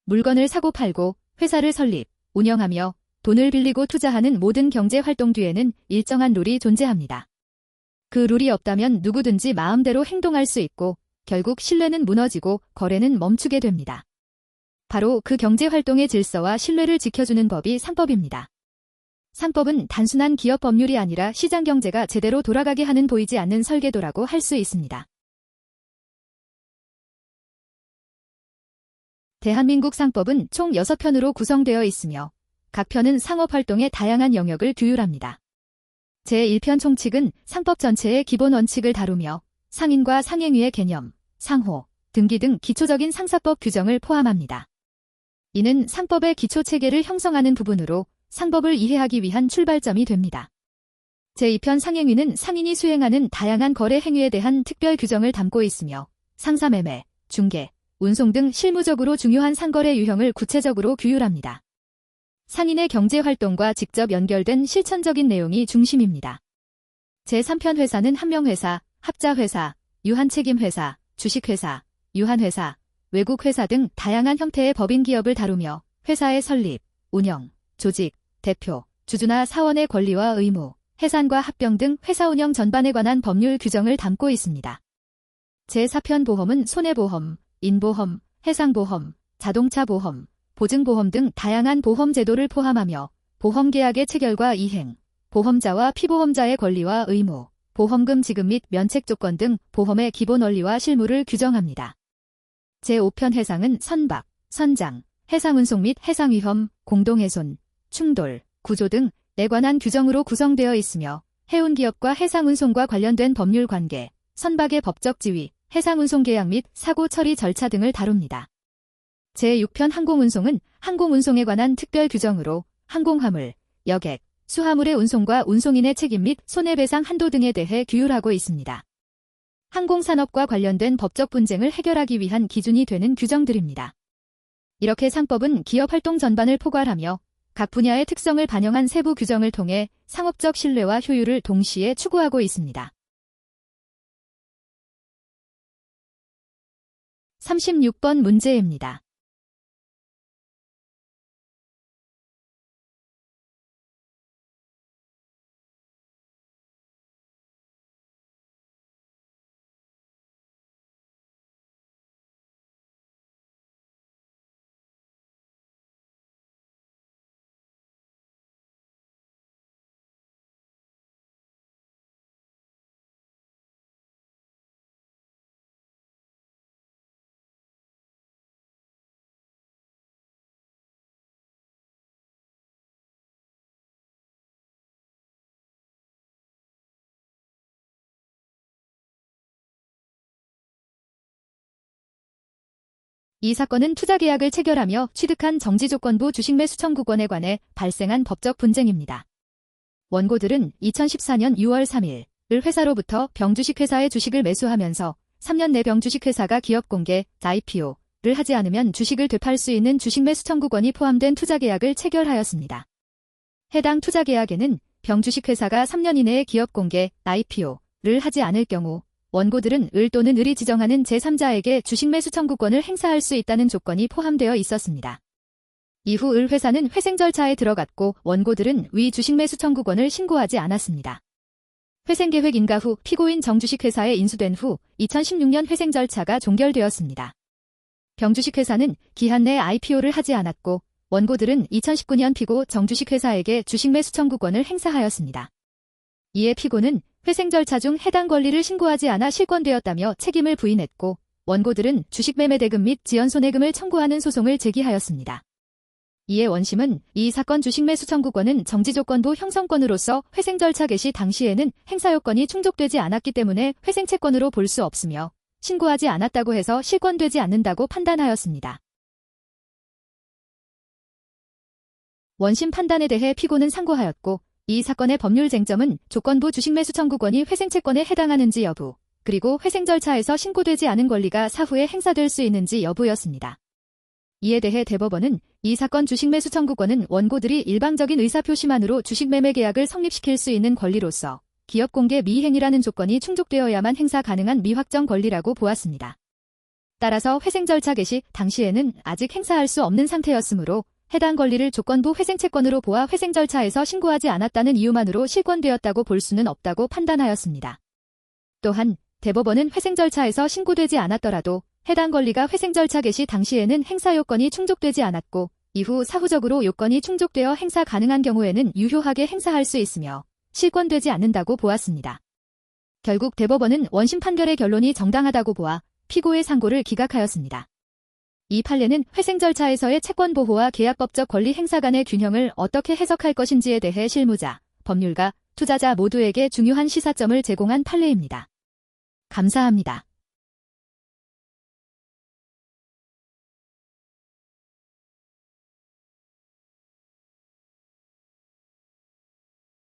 물건을 사고 팔고 회사를 설립, 운영하며 돈을 빌리고 투자하는 모든 경제 활동 뒤에는 일정한 룰이 존재합니다. 그 룰이 없다면 누구든지 마음대로 행동할 수 있고 결국 신뢰는 무너지고 거래는 멈추게 됩니다. 바로 그 경제 활동의 질서와 신뢰를 지켜주는 법이 상법입니다. 상법은 단순한 기업 법률이 아니라 시장 경제가 제대로 돌아가게 하는 보이지 않는 설계도라고 할 수 있습니다. 대한민국 상법은 총 6편으로 구성되어 있으며 각 편은 상업활동의 다양한 영역을 규율합니다. 제1편 총칙은 상법 전체의 기본 원칙을 다루며 상인과 상행위의 개념, 상호, 등기 등 기초적인 상사법 규정을 포함합니다. 이는 상법의 기초체계를 형성하는 부분으로 상법을 이해하기 위한 출발점이 됩니다. 제2편 상행위는 상인이 수행하는 다양한 거래 행위에 대한 특별 규정을 담고 있으며 상사매매, 중개, 운송 등 실무적으로 중요한 상거래 유형을 구체적으로 규율합니다. 상인의 경제활동과 직접 연결된 실천적인 내용이 중심입니다. 제3편 회사는 한명회사, 합자회사, 유한책임회사, 주식회사, 유한회사, 외국회사 등 다양한 형태의 법인 기업을 다루며 회사의 설립, 운영, 조직, 대표, 주주나 사원의 권리와 의무, 해산과 합병 등 회사 운영 전반에 관한 법률 규정을 담고 있습니다. 제4편 보험은 손해보험, 인보험, 해상보험, 자동차보험, 보증보험 등 다양한 보험 제도를 포함하며 보험계약의 체결과 이행, 보험자와 피보험자의 권리와 의무, 보험금 지급 및 면책 조건 등 보험의 기본 원리와 실무를 규정합니다. 제5편 해상은 선박, 선장, 해상운송 및 해상위험, 공동훼손, 충돌, 구조 등에 관한 규정으로 구성되어 있으며 해운기업과 해상운송과 관련된 법률 관계, 선박의 법적 지위, 해상운송 계약 및 사고 처리 절차 등을 다룹니다. 제6편 항공운송은 항공운송에 관한 특별 규정으로 항공화물, 여객, 수화물의 운송과 운송인의 책임 및 손해배상 한도 등에 대해 규율하고 있습니다. 항공산업과 관련된 법적 분쟁을 해결하기 위한 기준이 되는 규정들입니다. 이렇게 상법은 기업활동 전반을 포괄하며 각 분야의 특성을 반영한 세부 규정을 통해 상업적 신뢰와 효율을 동시에 추구하고 있습니다. 36번 문제입니다. 이 사건은 투자계약을 체결하며 취득한 정지조건부 주식매수 청구권에 관해 발생한 법적 분쟁입니다. 원고들은 2014년 6월 3일을 회사로부터 병주식회사의 주식을 매수하면서 3년 내 병주식회사가 기업공개, IPO를 하지 않으면 주식을 되팔 수 있는 주식매수 청구권이 포함된 투자계약을 체결하였습니다. 해당 투자계약에는 병주식회사가 3년 이내에 기업공개, IPO를 하지 않을 경우 원고들은 을 또는 을이 지정하는 제3자에게 주식매수 청구권을 행사할 수 있다는 조건이 포함되어 있었습니다. 이후 을 회사는 회생 절차에 들어갔고 원고들은 위 주식매수 청구권을 신고하지 않았습니다. 회생계획 인가 후 피고인 정주식회사에 인수된 후 2016년 회생 절차가 종결되었습니다. 병주식회사는 기한 내 IPO를 하지 않았고 원고들은 2019년 피고 정주식회사에게 주식매수 청구권을 행사하였습니다. 이에 피고는 회생 절차 중 해당 권리를 신고하지 않아 실권되었다며 책임을 부인했고 원고들은 주식매매 대금 및 지연손해금을 청구하는 소송을 제기하였습니다. 이에 원심은 이 사건 주식매수 청구권은 정지조건부 형성권으로서 회생 절차 개시 당시에는 행사요건이 충족되지 않았기 때문에 회생채권으로 볼 수 없으며 신고하지 않았다고 해서 실권되지 않는다고 판단하였습니다. 원심 판단에 대해 피고는 상고하였고 이 사건의 법률 쟁점은 조건부 주식매수 청구권이 회생채권에 해당하는지 여부, 그리고 회생 절차에서 신고되지 않은 권리가 사후에 행사될 수 있는지 여부였습니다. 이에 대해 대법원은 이 사건 주식매수 청구권은 원고들이 일방적인 의사표시만으로 주식매매 계약을 성립시킬 수 있는 권리로서 기업공개 미행이라는 조건이 충족되어야만 행사 가능한 미확정 권리라고 보았습니다. 따라서 회생 절차 개시 당시에는 아직 행사할 수 없는 상태였으므로 해당 권리를 조건부 회생채권으로 보아 회생 절차에서 신고하지 않았다는 이유만으로 실권되었다고 볼 수는 없다고 판단하였습니다. 또한 대법원은 회생 절차에서 신고되지 않았더라도 해당 권리가 회생 절차 개시 당시에는 행사 요건이 충족되지 않았고 이후 사후적으로 요건이 충족되어 행사 가능한 경우에는 유효하게 행사할 수 있으며 실권되지 않는다고 보았습니다. 결국 대법원은 원심 판결의 결론이 정당하다고 보아 피고의 상고를 기각하였습니다. 이 판례는 회생 절차에서의 채권 보호와 계약법적 권리 행사 간의 균형을 어떻게 해석할 것인지에 대해 실무자, 법률가, 투자자 모두에게 중요한 시사점을 제공한 판례입니다. 감사합니다.